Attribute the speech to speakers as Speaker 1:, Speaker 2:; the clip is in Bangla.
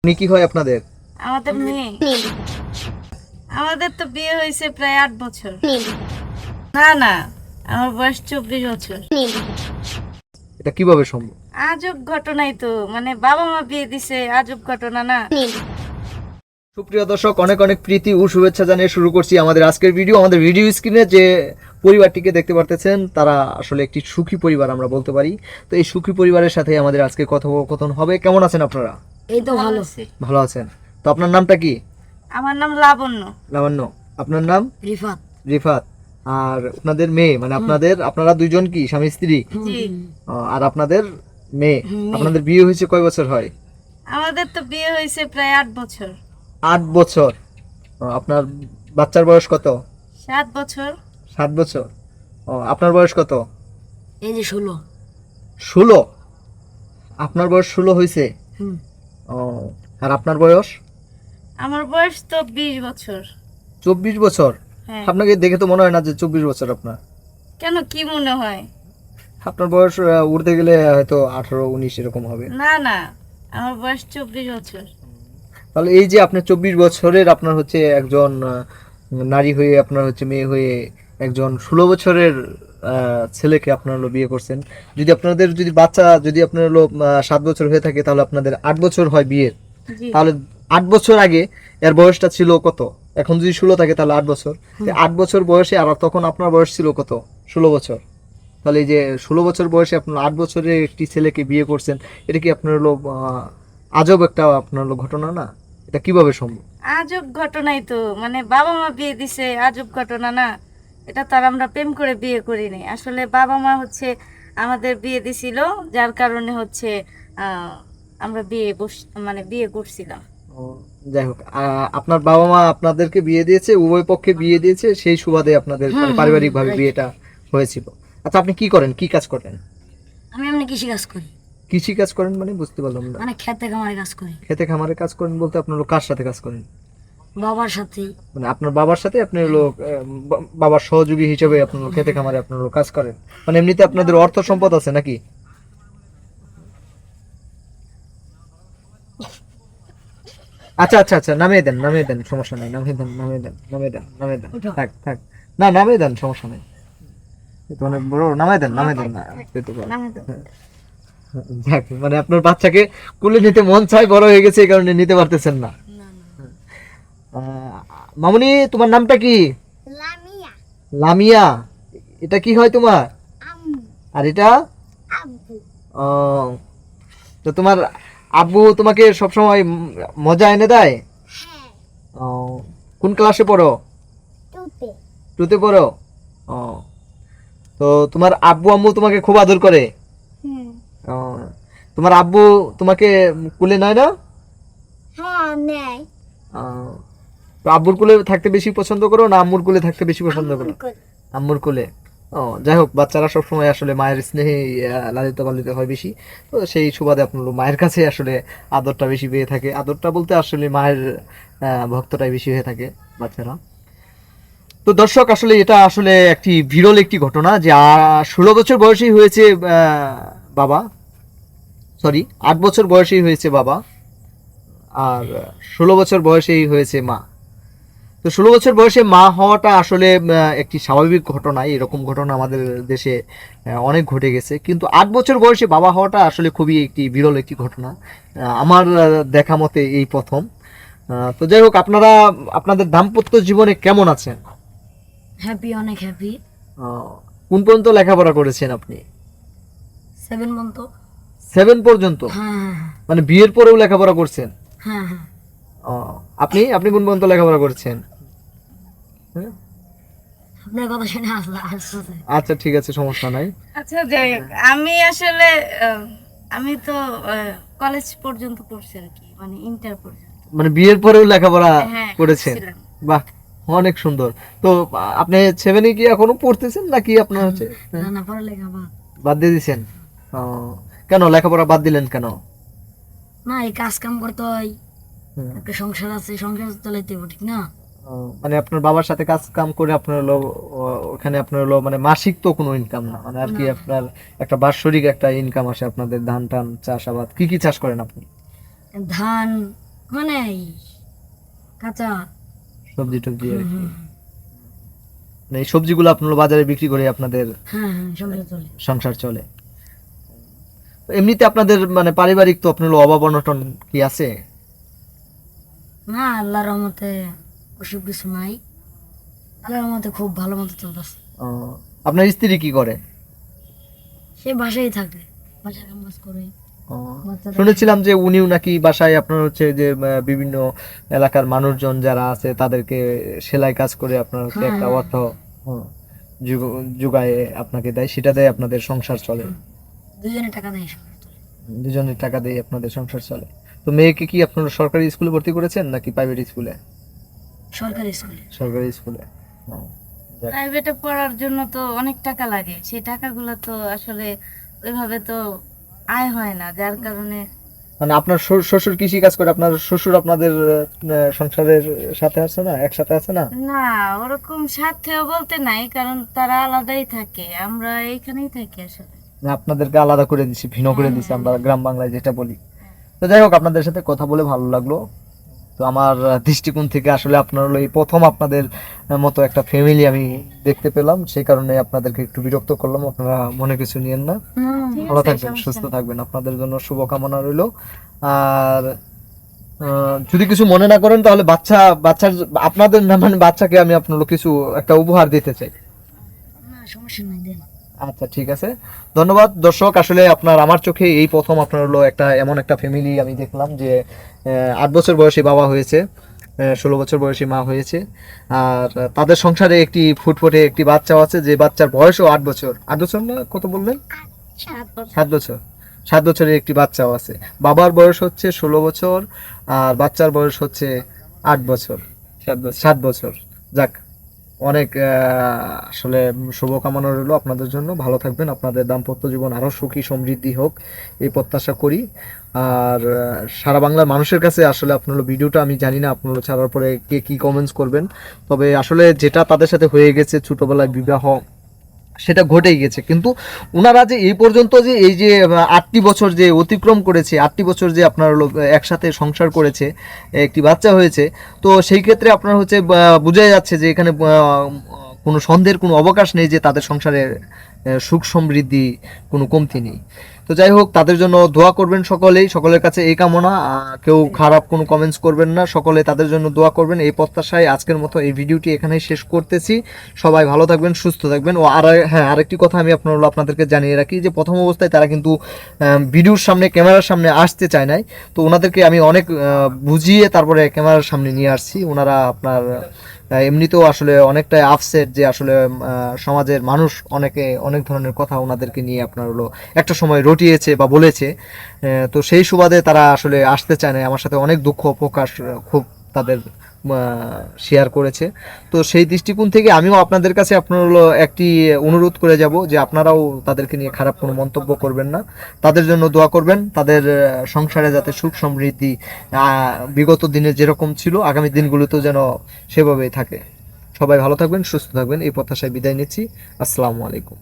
Speaker 1: উনি কি হয় আপনাদের?
Speaker 2: আমাদের মেয়ে আমাদের তো বিয়ে হয়েছে প্রায় 8 বছর। না না, আমার বয়স 24 বছর।
Speaker 1: এটা কিভাবে সম্ভব?
Speaker 2: আজব ঘটনাই তো, মানে বাবা মা বিয়ে দিছে, আজব ঘটনা না?
Speaker 1: সুপ্রিয় দর্শক, অনেক অনেক প্রীতি ও শুভেচ্ছা জানিয়ে শুরু করছি আমাদের আজকের ভিডিও। আমাদের ভিডিও স্ক্রিনে যে পরিবারটিকে দেখতে পারতেছেন তারা আসলে একটি সুখী পরিবার আমরা বলতে পারি। তো এই সুখী পরিবারের সাথে আমাদের আজকে কথোপকথন হবে। কেমন আছেন আপনারা?
Speaker 3: এই তো ভালো।
Speaker 2: আছি।
Speaker 1: ভালো আছেন? তো আপনার নামটা কি?
Speaker 2: আমার নাম লাবণ্য।
Speaker 1: লাবণ্য। আপনার নাম?
Speaker 3: রিফাত।
Speaker 1: রিফাত। আর আপনাদের মেয়ে, মানে আপনারা দুইজন কি স্বামী স্ত্রী?
Speaker 2: জি।
Speaker 1: আর আপনাদের মেয়ে,
Speaker 3: মেয়ে।
Speaker 1: আপনাদের বিয়ে হয়েছে কয় বছর হয়?
Speaker 2: আমাদের তো বিয়ে হয়েছে প্রায় 8 বছর।
Speaker 1: 8 বছর। আপনার বাচ্চার বয়স কত?
Speaker 2: 7 বছর।
Speaker 1: 7 বছর। আপনার বয়স কত?
Speaker 3: এই যে 16।
Speaker 1: 16? আপনার বয়স 16 হয়েছে?
Speaker 3: হুম।
Speaker 1: আর আপনার বয়স?
Speaker 2: আমার বয়স তো 20 বছর।
Speaker 1: 24 বছর?
Speaker 2: হ্যাঁ।
Speaker 1: আপনাকে দেখে তো মনে হয় না যে 24 বছর আপনার।
Speaker 2: কেন, কি মনে হয়?
Speaker 1: আপনার বয়স উঠতে গেলে হয়তো 18-19 এরকম হবে।
Speaker 2: না না, আমার বয়স 24 বছর।
Speaker 1: তাহলে এই যে আপনি 24 বছরের আপনার হচ্ছে একজন নারী হয়ে, আপনার হচ্ছে মেয়ে হয়ে একজন 16 বছরের ছেলেকে আপনার হলো বিয়ে করছেন। যদি আপনাদের বাচ্চা যদি আপনার হলো 7 বছর হয়ে থাকে, তাহলে আপনাদের 8 বছর হয় বিয়ের।
Speaker 2: জি।
Speaker 1: তাহলে 8 বছর আগে এর বয়সটা ছিল কত? এখন যদি 16 থাকে তাহলে 8 বছর। 8 বছর বয়সে, আর তখন আপনার বয়স ছিল কত? 16 বছর। তাহলে এই যে 16 বছর বয়সে আপনার 8 বছরের একটি ছেলেকে বিয়ে করছেন, এটা কি আপনার হলো আজব একটা আপনার হলো ঘটনা না? এটা কিভাবে সম্ভব?
Speaker 2: আজব ঘটনাই তো, মানে বাবা মা বিয়ে দিছে, আজব ঘটনা না? এটা তো আর আমরা প্রেম করে বিয়ে করিনি। আসলে বাবা মা হচ্ছে আমাদের বিয়ে দিছিল, যার কারণে হচ্ছে আমরা মানে বিয়ে করছিলাম।
Speaker 1: ও, যাই হোক, আপনার বাবা মা আপনাদেরকে বিয়ে দিয়েছে, উভয় পক্ষে বিয়ে দিয়েছে, সেই সুবাদে আপনাদের মানে পারিবারিকভাবে বিয়েটা হয়েছিল। আচ্ছা, আপনি কি করেন, কি কাজ করেন?
Speaker 3: আমি এমনি কৃষি কাজ করি,
Speaker 1: কৃষি কাজ করেন মানে বুঝতে পারলাম না।
Speaker 3: মানে খেতে খামারে কাজ করি।
Speaker 1: খেতে খামারে কাজ করেন বলতে আপনার হলো কার সাথে কাজ করেন?
Speaker 3: বাবার সাথে।
Speaker 1: মানে আপনার বাবার সাথে আপনি হলো বাবার সহযোগী হিসেবে আপনার হলো খেতে খামারে আপনার হলো কাজ করেন। মানে এমনিতে আপনাদের অর্থ সম্পদ আছে নাকি? আচ্ছা আচ্ছা আচ্ছা, নামিয়ে দেন, সমস্যা নাই, নামিয়ে দেন, থাক থাক, না নামিয়ে দেন, সমস্যা নাই। এটা অনেক বড়, নামিয়ে দেন না, পেতে পারো। হ্যাঁ। যাক, মানে আপনার বাচ্চাকে কুলে নিতে মন চায়, বড় হয়ে গেছে এই কারণে নিতে পারতেছেন না। মামুনি, তোমার নামটা কি?
Speaker 3: লামিয়া।
Speaker 1: লামিয়া। এটা কি হয় তোমার?
Speaker 3: আম্মু।
Speaker 1: আর এটা?
Speaker 3: আব্বু।
Speaker 1: ও, তো তোমার আব্বু তোমাকে সবসময় মজা এনে দেয়?
Speaker 3: হ্যাঁ।
Speaker 1: ও, কোন ক্লাসে পড়ো?
Speaker 3: টুতে।
Speaker 1: টুতে পড়ো? ও, তো তোমার আব্বু আম্মু তোমাকে খুব আদর করে?
Speaker 3: হুম।
Speaker 1: ও, তোমার আব্বু তোমাকে কুলে নেয় না?
Speaker 3: হ্যাঁ নেয়।
Speaker 1: ও, তো আব্বুর কুলে থাকতে বেশি পছন্দ করো না আম্মুর কুলে থাকতে বেশি পছন্দ করো? আম্মুর কোলে। ও, যাই হোক, বাচ্চারা সবসময় আসলে মায়ের স্নেহে লালিত পালিত হয় বেশি। তো সেই সুবাদে আপনার মায়ের কাছে আসলে আদরটা বেশি পেয়ে থাকে। আদরটা বলতে আসলে মায়ের ভক্তটাই বেশি হয়ে থাকে বাচ্চারা। তো দর্শক, আসলে এটা আসলে একটি বিরল একটি ঘটনা যে 16 বছর বয়সেই হয়েছে বাবা, সরি 8 বছর বয়সেই হয়েছে বাবা, আর 16 বছর বয়সেই হয়েছে মা। তো 16 বছর বয়সে মা হওয়াটা আসলে একটি স্বাভাবিক ঘটনা। এরকম ঘটনা আমাদের দেশে অনেক ঘটে গেছে, কিন্তু 8 বছর বয়সে বাবা হওয়াটা আসলে খুবই একটি বিরল একটি ঘটনা। আমার দেখা মতে এই প্রথম। তো যাই হোক, আপনারা আপনাদের দাম্পত্য জীবনে কেমন আছেন?
Speaker 3: হ্যাপি, অনেক হ্যাপি।
Speaker 1: কোন পর্যন্ত লেখাপড়া করেছেন আপনি?
Speaker 3: 7 মন্ত।
Speaker 1: 7 পর্যন্ত?
Speaker 3: হ্যাঁ
Speaker 1: মানে বিয়ের পরেও লেখাপড়া করছেন?
Speaker 3: হ্যাঁ হ্যাঁ।
Speaker 1: আপনি আপনি কোন পর্যন্ত লেখাপড়া করেছেন? হ্যাঁ?
Speaker 3: আপনার কথা শুনে আসছে।
Speaker 1: আচ্ছা, ঠিক আছে, সমস্যা নাই।
Speaker 2: আচ্ছা, যাই হোক, আমি আসলে আমি তো কলেজ পর্যন্ত পড়ছি আর কি, মানে ইন্টার পর্যন্ত।
Speaker 1: মানে বিয়ের পরেও লেখাপড়া
Speaker 2: হ্যাঁ,
Speaker 1: করেছেন?
Speaker 2: করছিলাম।
Speaker 1: বাহ, অনেক সুন্দর। তো আপনি 7-এ কি এখনো পড়তেছেন নাকি আপনার হচ্ছে
Speaker 3: না না, পড়ালেখা বাদ।
Speaker 1: বাদ দিয়ে দিয়েছেন? কেন লেখাপড়া বাদ দিলেন কেন?
Speaker 3: না, এই কাজ কাম করতে হয়,
Speaker 1: হুম।
Speaker 3: একটা সংসার আছে, সংসার চালাইতে হবে, ঠিক না?
Speaker 1: মানে আপনার বাবার সাথে কাজ কাম করে আপনার হলো ওখানে আপনার হলো মানে মাসিক তো কোনো ইনকাম না, মানে আর কি
Speaker 3: না।
Speaker 1: আপনার একটা বাৎসরিক একটা ইনকাম আসে আপনাদের। ধান টান চাষাবাদ কি কি চাষ করেন আপনি?
Speaker 3: ধান, মানে এই কাঁচা।
Speaker 1: সবজি টবজি আর কি। মানে এই সবজিগুলো আপনারা বাজারে বিক্রি করে আপনাদের
Speaker 3: হ্যাঁ হ্যাঁ, সংসার চলে।
Speaker 1: সংসার চলে। এমনিতে আপনাদের মানে পারিবারিক তো আপনার অভাব অনটন কি আছে?
Speaker 3: না, আল্লাহর রহমতে ওসব কিছু নাই। আল্লাহর রহমতে খুব ভালো মতো চলতেছে।
Speaker 1: ও, আপনার স্ত্রী কি করে?
Speaker 3: সে বাসায় থাকে, বাসায় কাম কাজ করে।
Speaker 1: ও,
Speaker 3: বাচ্চাদের-
Speaker 1: শুনেছিলাম যে উনিও নাকি বাসায় আপনার হচ্ছে যে বিভিন্ন এলাকার মানুষজন যারা আছে তাদেরকে সেলাই কাজ করে আপনার হচ্ছে
Speaker 3: হ্যাঁ,
Speaker 1: একটা
Speaker 3: হ্যাঁ।
Speaker 1: অর্থ যোগায় আপনাকে দেয়, সেটা দেয় আপনাদের সংসার চলে।
Speaker 3: দুজনে টাকা দেয় সংসার চলে।
Speaker 1: দুজনের টাকা দিয়ে আপনাদের সংসার চলে। তো মেয়েকে কি আপনারা সরকারি স্কুলে ভর্তি করেছেন নাকি প্রাইভেট স্কুলে?
Speaker 3: সরকারি স্কুলে।
Speaker 1: সরকারি স্কুলে। ও, যাক।
Speaker 2: প্রাইভেটে পড়ার জন্য তো অনেক টাকা লাগে, সেই টাকাগুলো তো আসলে ওইভাবে তো আয় হয় না, যার কারণে
Speaker 1: মানে আপনার শ্বশুর কৃষি কাজ করে, আপনার শ্বশুর আপনাদের সংসারের সাথে আছে না, একসাথে আছে না?
Speaker 2: না, ওরকম সাথেও বলতে নাই, কারণ তারা আলাদাই থাকে, আমরা এইখানেই থাকি আসলে।
Speaker 1: না, আপনাদেরকে আলাদা করে দিছি, ভিন্ন করে দিছি আমরা গ্রাম বাংলায় যেটা বলি। তো যাই হোক, আপনাদের সাথে কথা বলে ভালো লাগলো। তো আমার দৃষ্টিকোণ থেকে আসলে আপনার হলো এই প্রথম আপনাদের মতো একটা ফ্যামিলি আমি দেখতে পেলাম, সেই কারণে আপনাদেরকে একটু বিরক্ত করলাম, আপনারা মনে কিছু নিয়েন না।
Speaker 2: ঠিক
Speaker 1: ভালো
Speaker 2: আছে,
Speaker 1: থাকবেন,
Speaker 2: সমস্যা
Speaker 1: সুস্থ
Speaker 2: নেই।
Speaker 1: থাকবেন, আপনাদের জন্য শুভকামনা রইলো। আর যদি কিছু মনে না করেন তাহলে বাচ্চার আপনাদের না মানে বাচ্চাকে আমি আপনার কিছু একটা উপহার দিতে চাই।
Speaker 3: না, সমস্যা নাই, দেন।
Speaker 1: আচ্ছা, ঠিক আছে, ধন্যবাদ। দর্শক, আসলে আপনার আমার চোখে এই প্রথম আপনার হলো একটা এমন একটা ফ্যামিলি আমি দেখলাম যে 8 বছর বয়সী বাবা হয়েছে, 16 বছর বয়সী মা হয়েছে, আর তাদের সংসারে একটি ফুটফুটে একটি বাচ্চাও আছে, যে বাচ্চার বয়সও 8 বছর। 8 বছর না, কত বললেন? 7 বছর। 7 বছরের একটি বাচ্চাও আছে। বাবার বয়স হচ্ছে 16 বছর আর বাচ্চার বয়স হচ্ছে 8 বছর, 7 বছর। যাক, অনেক আসলে শুভকামনা রইলো আপনাদের জন্য। ভালো থাকবেন, আপনাদের দাম্পত্য জীবন আরও সুখী সমৃদ্ধি হোক এই প্রত্যাশা করি। আর সারা বাংলার মানুষের কাছে আসলে আপনার ভিডিওটা আমি জানি না আপনারা ছাড়ার পরে কে কী কমেন্টস করবেন, তবে আসলে যেটা তাদের সাথে হয়ে গেছে ছোটোবেলায় বিবাহ, সেটা ঘটেই গেছে, কিন্তু ওনারা যে এই পর্যন্ত যে এই যে 8টি বছর যে অতিক্রম করেছে, 8টি বছর যে আপনার হলো একসাথে সংসার করেছে, একটি বাচ্চা হয়েছে, তো সেই ক্ষেত্রে আপনার হচ্ছে বোঝাই যাচ্ছে যে এখানে কোনো সন্দেহের কোনো অবকাশ নেই যে তাদের সংসারে সুখ সমৃদ্ধি কোনো কমতি নেই। তো যাই হোক, তাদের জন্য দোয়া করবেন সকলেই, সকলের কাছে এই কামনা, কেউ খারাপ কোনো কমেন্টস করবেন না, সকলে তাদের জন্য দোয়া করবেন এই প্রত্যাশায় আজকের মতো এই ভিডিওটি এখানেই শেষ করতেছি। সবাই ভালো থাকবেন, সুস্থ থাকবেন। ও আর হ্যাঁ, আরেকটি কথা আমি আপনাদেরকে জানিয়ে রাখি যে প্রথম অবস্থায় তারা কিন্তু ভিডিওর সামনে, ক্যামেরার সামনে আসতে চায় নাই, তো ওনাদেরকে আমি অনেক বুঝিয়ে তারপরে ক্যামেরার সামনে নিয়ে আসছি। ওনারা আপনার এমনিতেও আসলে অনেকটাই আপসেট যে আসলে সমাজের মানুষ অনেকে অনেক ধরনের কথা ওনাদেরকে নিয়ে আপনার হলো একটা সময় রটিয়েছে বা বলেছে, তো সেই সুবাদে তারা আসলে আসতে চায় না। আমার সাথে অনেক দুঃখ প্রকাশ খুব তাদের শেয়ার করেছে। তো সেই দৃষ্টিকোণ থেকে আমিও আপনাদের কাছে আপনার হলো একটি অনুরোধ করে যাব যে আপনারাও তাদেরকে নিয়ে খারাপ কোনো মন্তব্য করবেন না, তাদের জন্য দোয়া করবেন, তাদের সংসারে যাতে সুখ সমৃদ্ধি বিগত দিনে যেরকম ছিল আগামী দিনগুলোতেও যেন সেভাবেই থাকে। সবাই ভালো থাকবেন, সুস্থ থাকবেন, এই প্রত্যাশায় বিদায় নিচ্ছি। আসসালামু আলাইকুম।